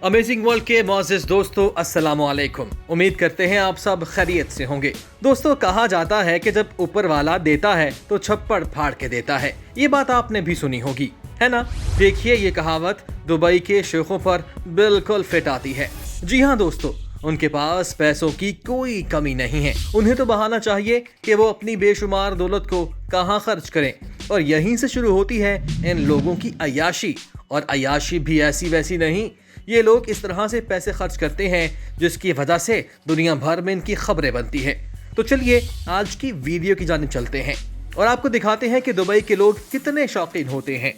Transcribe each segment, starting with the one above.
Amazing world के मोअज़्ज़िज़ दोस्तों, अस्सलामु अलैकुम। उम्मीद करते हैं आप सब खैरियत से होंगे। दोस्तों, कहा जाता है कि जब ऊपर वाला देता है तो छप्पड़ फाड़ के देता है। ये बात आपने भी सुनी होगी, है ना? देखिए, ये कहावत दुबई के शेखों पर बिल्कुल फिट आती है। जी हाँ दोस्तों, उनके पास पैसों की कोई कमी नहीं है। उन्हें तो बहाना चाहिए कि वो अपनी बेशुमार दौलत को कहाँ खर्च करें, और यहीं से शुरू होती है इन लोगों की अय्याशी। और अय्याशी भी ऐसी वैसी नहीं, ये लोग इस तरह से पैसे खर्च करते हैं जिसकी वजह से दुनिया भर में इनकी खबरें बनती हैं। तो चलिए आज की वीडियो की जानिब चलते हैं और आपको दिखाते हैं कि दुबई के लोग कितने शौकीन होते हैं।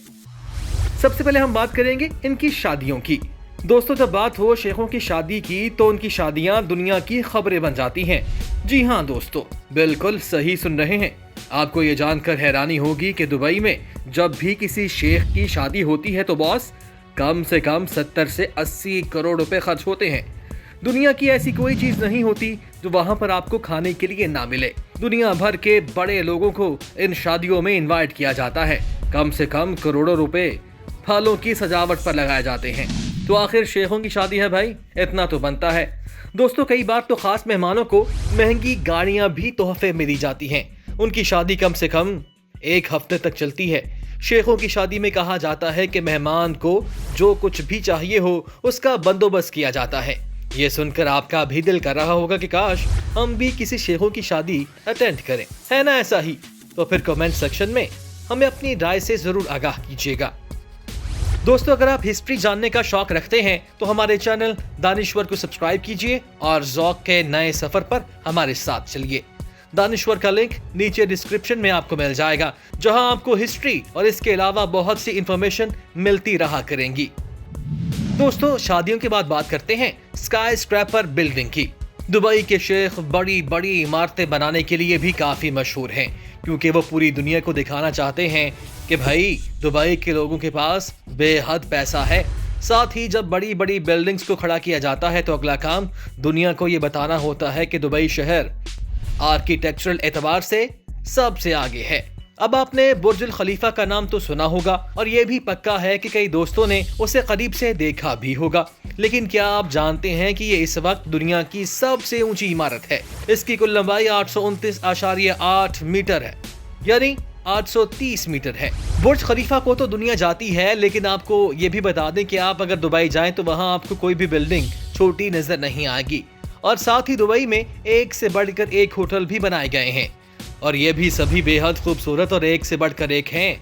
सबसे पहले हम बात करेंगे इनकी शादियों की। दोस्तों, जब बात हो शेखों की शादी की तो उनकी शादियां दुनिया की खबरें बन जाती हैं। जी हाँ दोस्तों, बिल्कुल सही सुन रहे हैं। आपको ये जानकर हैरानी होगी कि दुबई में जब भी किसी शेख की शादी होती है तो बॉस कम से कम 70 से 80 करोड़ रुपए खर्च होते हैं। दुनिया की ऐसी कोई चीज नहीं होती जो वहां पर आपको खाने के लिए ना मिले। दुनिया भर के बड़े लोगों को इन शादियों में इनवाइट किया जाता है। कम से कम करोड़ों रुपए फलों की सजावट पर लगाए जाते हैं। तो आखिर शेखों की शादी है भाई, इतना तो बनता है। दोस्तों, कई बार तो खास मेहमानों को महंगी गाड़ियां भी तोहफे में दी जाती हैं। उनकी शादी कम से कम 1 हफ्ते तक चलती है। शेखों की शादी में कहा जाता है कि मेहमान को जो कुछ भी चाहिए हो उसका बंदोबस्त किया जाता है। ये सुनकर आपका भी दिल कर रहा होगा कि काश हम भी किसी शेखों की शादी अटेंड करें, है ना? ऐसा ही तो फिर कमेंट सेक्शन में हमें अपनी राय से जरूर आगाह कीजिएगा। दोस्तों, अगर आप हिस्ट्री जानने का शौक रखते हैं तो हमारे चैनल दानिश्वर को सब्सक्राइब कीजिए और ज़ौक़ के नए सफर पर हमारे साथ चलिए। दानिश्वर का लिंक नीचे डिस्क्रिप्शन में आपको मिल जाएगा, जहां आपको हिस्ट्री और इसके अलावा बहुत सी इंफॉर्मेशन मिलती रहा करेंगी। दोस्तों, शादियों के बाद बात करते हैं स्काई स्क्रैपर बिल्डिंग की। दुबई के शेख बड़ी बड़ी इमारतें बनाने के लिए भी काफी मशहूर हैं, क्योंकि वो पूरी दुनिया को दिखाना चाहते हैं कि भाई दुबई के लोगों के पास बेहद पैसा है। साथ ही जब बड़ी बड़ी बिल्डिंग्स को खड़ा किया जाता है तो अगला काम दुनिया को ये बताना होता है कि दुबई शहर आर्किटेक्चरल एतबार से सबसे आगे है। अब आपने बुर्ज अल खलीफा का नाम तो सुना होगा और ये भी पक्का है कि कई दोस्तों ने उसे करीब से देखा भी होगा। लेकिन क्या आप जानते हैं कि ये इस वक्त दुनिया की सबसे ऊंची इमारत है? इसकी कुल लंबाई 829.8 मीटर है, यानी 830 मीटर है। बुर्ज खलीफा को तो दुनिया जाती है, लेकिन आपको ये भी बता दें कि आप अगर दुबई जाएं तो वहां आपको कोई भी बिल्डिंग छोटी नजर नहीं आएगी। और साथ ही दुबई में एक से बढ़कर एक होटल भी बनाए गए हैं, और ये भी सभी बेहद खूबसूरत और एक से बढ़कर एक हैं।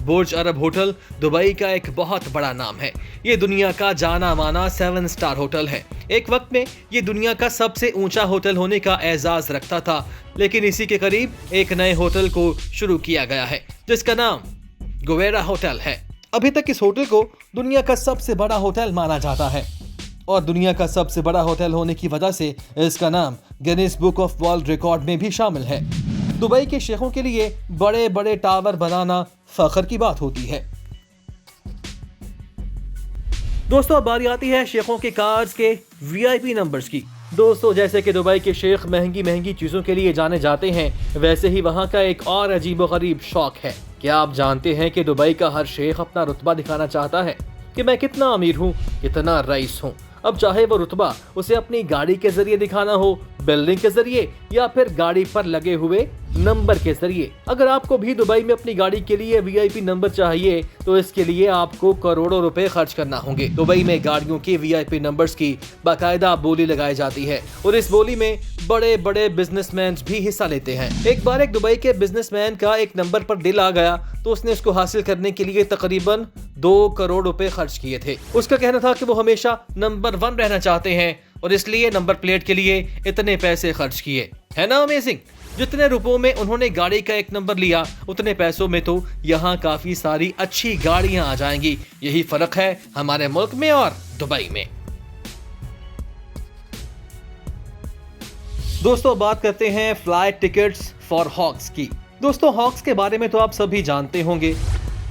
बुर्ज अरब होटल दुबई का एक बहुत बड़ा नाम है। ये दुनिया का जाना माना 7 स्टार होटल है। एक वक्त में ये दुनिया का सबसे ऊंचा होटल होने का एजाज रखता था, लेकिन इसी के करीब एक नए होटल को शुरू किया गया है जिसका नाम गुवेरा होटल है। अभी तक इस होटल को दुनिया का सबसे बड़ा होटल माना जाता है, और दुनिया का सबसे बड़ा होटल होने की वजह से इसका नाम Guinness book of world record में भी शामिल है। दुबई के शेखों के लिए बड़े बड़े टावर बनाना फख्र की बात होती है। दोस्तों, अब बारी आती है शेखों के कार्स के वीआईपी नंबर्स की। दोस्तों, जैसे कि दुबई के शेख महंगी महंगी चीजों के लिए जाने जाते हैं, वैसे ही वहां का एक और अजीबोगरीब शौक है। क्या आप जानते हैं कि दुबई का हर शेख अपना रुतबा दिखाना चाहता है कि मैं कितना अमीर हूँ, कितना रईस हूँ। अब चाहे वो रुतबा उसे अपनी गाड़ी के जरिए दिखाना हो, बिल्डिंग के जरिए, या फिर गाड़ी पर लगे हुए नंबर के जरिए। अगर आपको भी दुबई में अपनी गाड़ी के लिए वीआईपी नंबर चाहिए तो इसके लिए आपको करोड़ों रुपए खर्च करना होंगे। दुबई में गाड़ियों के वीआईपी नंबर्स की बाकायदा बोली लगाई जाती है, और इस बोली में बड़े बड़े बिजनेसमैन भी हिस्सा लेते हैं। एक बार एक दुबई के बिजनेसमैन का एक नंबर पर दिल आ गया तो उसने इसको हासिल करने के लिए तकरीबन 2 करोड़ रुपए खर्च किए थे। उसका कहना था कि वो हमेशा नंबर 1 रहना चाहते हैं और इसलिए नंबर प्लेट के लिए इतने पैसे खर्च किए। है ना अमेजिंग? जितने रुपयों में उन्होंने गाड़ी का एक नंबर लिया, उतने पैसों में तो यहाँ काफी सारी अच्छी गाड़ियां आ जाएंगी। यही फर्क है हमारे मुल्क में और दुबई में। दोस्तों, बात करते हैं फ्लाइट टिकट्स फॉर हॉक्स की। दोस्तों, हॉक्स के बारे में तो आप सभी जानते होंगे।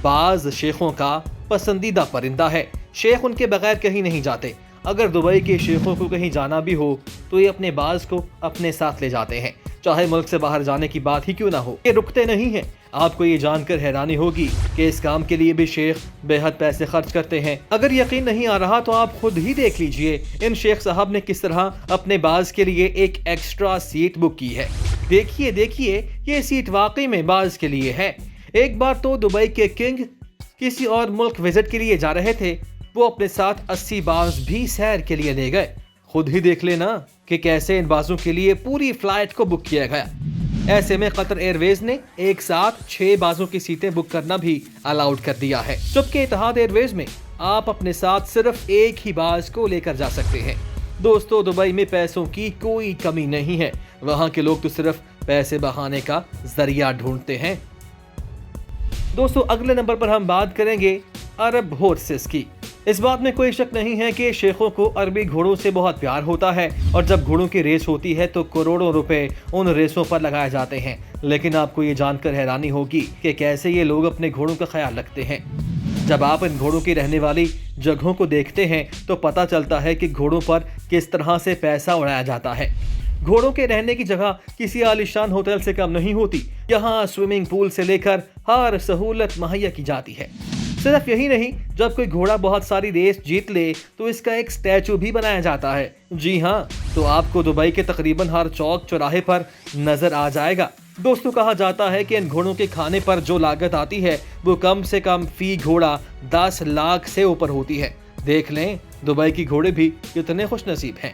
बाज शेखों का पसंदीदा परिंदा है। शेख उनके बगैर कहीं नहीं जाते। अगर दुबई के शेखों को कहीं जाना भी हो तो ये अपने बाज को अपने साथ ले जाते हैं, चाहे मुल्क से बाहर जाने की बात ही क्यों ना हो। ये रुकते नहीं हैं। आपको ये जानकर हैरानी होगी कि इस काम के लिए भी शेख बेहद पैसे खर्च करते हैं। अगर यकीन नहीं आ रहा तो आप खुद ही देख लीजिए इन शेख साहब ने किस तरह अपने बाज के लिए एक एक्स्ट्रा सीट बुक की है। देखिए देखिए, ये सीट वाकई में बाज के लिए है। एक बार तो दुबई के किंग किसी और मुल्क विजिट के लिए जा रहे थे, वो अपने साथ 80 बाज भी सैर के लिए ले गए। खुद ही देख लेना कि कैसे इन बाजों के लिए पूरी फ्लाइट को बुक किया गया। ऐसे में कतर एयरवेज ने एक साथ 6 बाजों की सीटें बुक करना भी अलाउड कर दिया है, जबकि इत्तेहाद एयरवेज में आप अपने साथ सिर्फ एक ही बाज को लेकर जा सकते हैं। दोस्तों, दुबई में पैसों की कोई कमी नहीं है। वहाँ के लोग तो सिर्फ पैसे बहाने का जरिया ढूंढते हैं। दोस्तों, अगले नंबर पर हम बात करेंगे अरब हॉर्सेस की। इस बात में कोई शक नहीं है कि शेखों को अरबी घोड़ों से बहुत प्यार होता है और जब घोड़ों की रेस होती है तो करोड़ों रुपए उन रेसों पर लगाए जाते हैं। लेकिन आपको ये जानकर हैरानी होगी कि कैसे ये लोग अपने घोड़ों का ख्याल रखते हैं। जब आप इन घोड़ों की रहने वाली जगहों को देखते हैं तो पता चलता है कि घोड़ों पर किस तरह से पैसा उड़ाया जाता है। घोड़ों के रहने की जगह किसी आलीशान होटल से कम नहीं होती। यहाँ स्विमिंग पूल से लेकर हर सहूलत मुहैया की जाती है। सिर्फ यही नहीं, जब कोई घोड़ा बहुत सारी रेस जीत ले तो इसका एक स्टैचू भी बनाया जाता है। जी हाँ, तो आपको दुबई के तकरीबन हर चौक चौराहे पर नजर आ जाएगा। दोस्तों, कहा जाता है कि इन घोड़ों के खाने पर जो लागत आती है वो कम से कम फी घोड़ा 10 लाख से ऊपर होती है। देख लें दुबई की घोड़े भी कितने खुशनसीब हैं।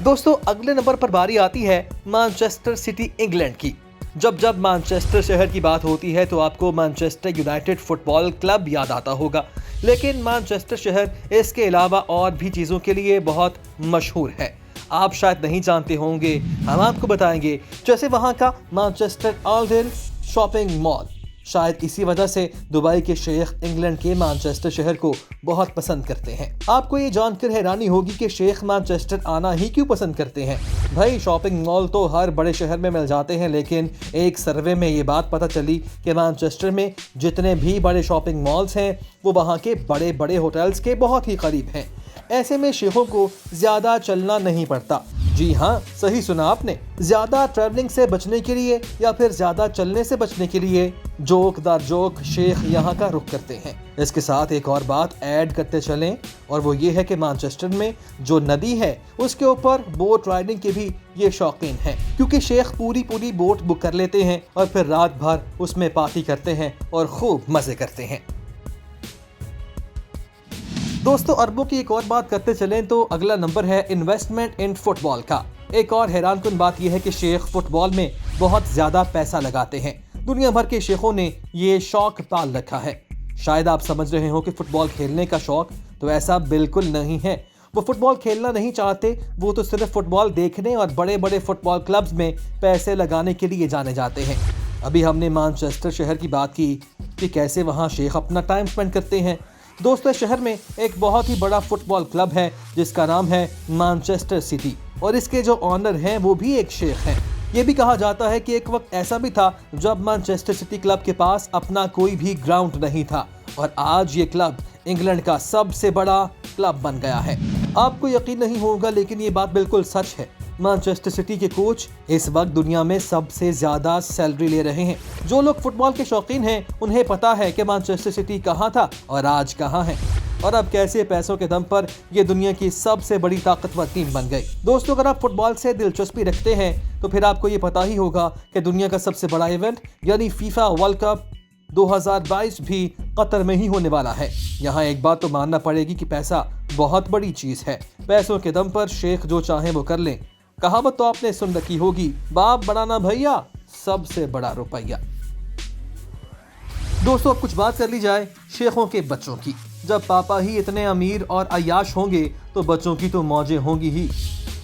दोस्तों, अगले नंबर पर बारी आती है मैनचेस्टर सिटी इंग्लैंड की। जब मैनचेस्टर शहर की बात होती है तो आपको मैनचेस्टर यूनाइटेड फुटबॉल क्लब याद आता होगा, लेकिन मैनचेस्टर शहर इसके अलावा और भी चीज़ों के लिए बहुत मशहूर है। आप शायद नहीं जानते होंगे, हम आपको बताएंगे। जैसे वहाँ का मैनचेस्टर आल्डेन शॉपिंग मॉल। शायद इसी वजह से दुबई के शेख इंग्लैंड के मैनचेस्टर शहर को बहुत पसंद करते हैं। आपको ये जानकर हैरानी होगी कि शेख मैनचेस्टर आना ही क्यों पसंद करते हैं। भाई, शॉपिंग मॉल तो हर बड़े शहर में मिल जाते हैं, लेकिन एक सर्वे में ये बात पता चली कि मैनचेस्टर में जितने भी बड़े शॉपिंग मॉल्स हैं वो वहाँ के बड़े बड़े होटल्स के बहुत ही करीब हैं। ऐसे में शेखों को ज़्यादा चलना नहीं पड़ता। जी हाँ, सही सुना आपने। ज़्यादा ट्रैवलिंग से बचने के लिए या फिर ज़्यादा चलने से बचने के लिए जोकदार जोक शेख यहाँ का रुख करते हैं। इसके साथ एक और बात ऐड करते चलें, और वो ये है कि मैनचेस्टर में जो नदी है उसके ऊपर बोट राइडिंग के भी ये शौकीन हैं, क्योंकि शेख पूरी बोट बुक कर लेते हैं और फिर रात भर उसमें पार्टी करते हैं और खूब मज़े करते हैं। दोस्तों, अरबों की एक और बात करते चलें तो अगला नंबर है इन्वेस्टमेंट इन फुटबॉल का। एक और हैरानकुन बात यह है कि शेख फुटबॉल में बहुत ज़्यादा पैसा लगाते हैं। दुनिया भर के शेखों ने ये शौक पाल रखा है। शायद आप समझ रहे हो कि फुटबॉल खेलने का शौक, तो ऐसा बिल्कुल नहीं है। वो फुटबॉल खेलना नहीं चाहते, वो तो सिर्फ फुटबॉल देखने और बड़े बड़े फुटबॉल क्लब्स में पैसे लगाने के लिए जाने जाते हैं। अभी हमने मैनचेस्टर शहर की बात की कि कैसे वहाँ शेख अपना टाइम स्पेंड करते हैं। दोस्तों, शहर में एक बहुत ही बड़ा फुटबॉल क्लब है जिसका नाम है मैनचेस्टर सिटी, और इसके जो ऑनर हैं वो भी एक शेख हैं। ये भी कहा जाता है कि एक वक्त ऐसा भी था जब मैनचेस्टर सिटी क्लब के पास अपना कोई भी ग्राउंड नहीं था, और आज ये क्लब इंग्लैंड का सबसे बड़ा क्लब बन गया है। आपको यकीन नहीं होगा, लेकिन ये बात बिल्कुल सच है। मैनचेस्टर सिटी के कोच इस वक्त दुनिया में सबसे ज्यादा सैलरी ले रहे हैं। जो लोग फुटबॉल के शौकीन हैं उन्हें पता है कि मैनचेस्टर सिटी कहाँ था और आज कहाँ है, और अब कैसे पैसों के दम पर ये दुनिया की सबसे बड़ी ताकतवर टीम बन गई। दोस्तों, अगर आप फुटबॉल से दिलचस्पी रखते हैं तो फिर आपको ये पता ही होगा कि दुनिया का सबसे बड़ा इवेंट यानी फीफा वर्ल्ड कप 2022 भी कतर में ही होने वाला है। यहाँ एक बात तो मानना पड़ेगी कि पैसा बहुत बड़ी चीज है। पैसों के दम पर शेख जो चाहे वो कर लें। कहावत तो आपने सुन रखी होगी, बाप बड़ा ना भैया, सबसे बड़ा रुपया। दोस्तों, अब कुछ बात कर ली जाए शेखों के बच्चों की। जब पापा ही इतने अमीर और अय्याश होंगे तो बच्चों की तो मौजें होंगी ही।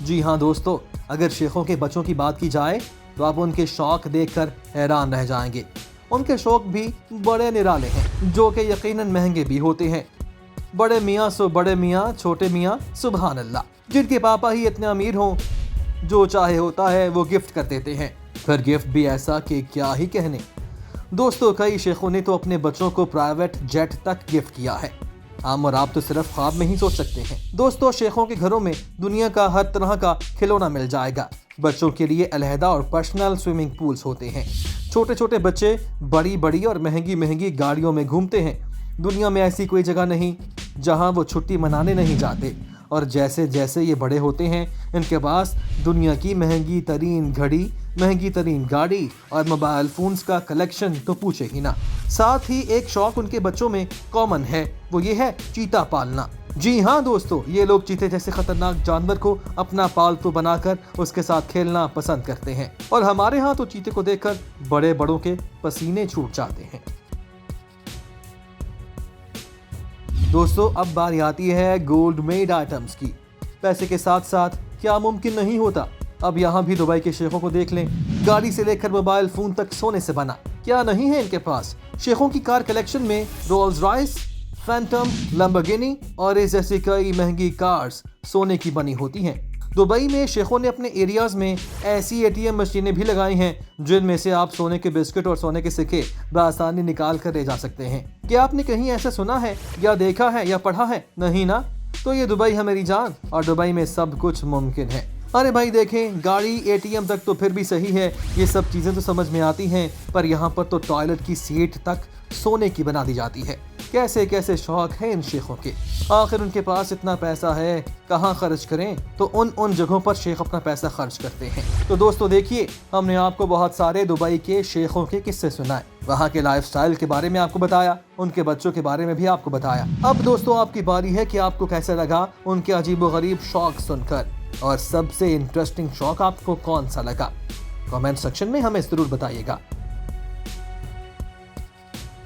जी हाँ दोस्तों, अगर शेखों के बच्चों की बात की जाए तो आप उनके शौक देखकर हैरान रह जाएंगे। उनके शौक भी बड़े निराले हैं, जो कि यकीनन महंगे भी होते हैं। बड़े मियाँ सो बड़े मियाँ, छोटे मियाँ सुभान अल्लाह। जिनके पापा ही इतने अमीर हों, जो चाहे होता है वो गिफ्ट कर देते हैं, फिर गिफ्ट भी ऐसा कि क्या ही कहने। दोस्तों, कई शेखों ने तो अपने बच्चों को प्राइवेट जेट तक गिफ्ट किया है। हम और आप तो सिर्फ ख्वाब में ही सोच सकते हैं। दोस्तों, शेखों के घरों में दुनिया का हर तरह का खिलौना मिल जाएगा। बच्चों के लिए अलहदा और पर्सनल स्विमिंग पूल्स होते हैं। छोटे छोटे बच्चे बड़ी बड़ी और महंगी महंगी गाड़ियों में घूमते हैं। दुनिया में ऐसी कोई जगह नहीं जहां वो छुट्टी मनाने नहीं जाते। और जैसे जैसे ये बड़े होते हैं, इनके पास दुनिया की महंगी तरीन घड़ी, महंगी तरीन गाड़ी और मोबाइल फोन्स का कलेक्शन तो पूछे ही ना। साथ ही एक शौक उनके बच्चों में कॉमन है, वो ये है चीता पालना। जी हाँ दोस्तों, ये लोग चीते जैसे खतरनाक जानवर को अपना पालतू बनाकर उसके साथ खेलना पसंद करते हैं। और हमारे यहाँ तो चीते को देखकर बड़े बड़ों के पसीने छूट जाते हैं। दोस्तों, अब बारी आती है गोल्ड मेड आइटम्स की। पैसे के साथ साथ क्या मुमकिन नहीं होता। अब यहाँ भी दुबई के शेखों को देख लें, गाड़ी से लेकर मोबाइल फोन तक सोने से बना। क्या नहीं है इनके पास। शेखों की कार कलेक्शन में रोल्स रॉयस, फैंटम, लैम्बोर्गिनी और इस जैसी कई महंगी कार्स सोने की बनी होती हैं। दुबई में शेखों ने अपने एरियाज में ऐसी एटीएम मशीनें भी लगाई हैं जिनमें से आप सोने के बिस्किट और सोने के सिक्के बआसानी निकाल कर ले जा सकते हैं। क्या आपने कहीं ऐसा सुना है या देखा है या पढ़ा है? नहीं ना? तो ये दुबई है मेरी जान, और दुबई में सब कुछ मुमकिन है। अरे भाई देखें, गाड़ी एटीएम तक तो फिर भी सही है, ये सब चीजें तो समझ में आती हैं, पर यहाँ पर तो टॉयलेट की सीट तक सोने की बना दी जाती है। कैसे कैसे शौक है इन शेखों के। आखिर उनके पास इतना पैसा है, कहाँ खर्च करें? तो उन जगहों पर शेख अपना पैसा खर्च करते हैं। तो दोस्तों देखिए, हमने आपको बहुत सारे दुबई के शेखों के किस्से सुनाए, वहाँ के लाइफस्टाइल के बारे में आपको बताया, उनके बच्चों के बारे में भी आपको बताया। अब दोस्तों आपकी बारी है कि आपको कैसा लगा उनके अजीबोगरीब शौक सुनकर, और सबसे इंटरेस्टिंग शौक आपको कौन सा लगा? कमेंट सेक्शन में हमें जरूर बताइएगा।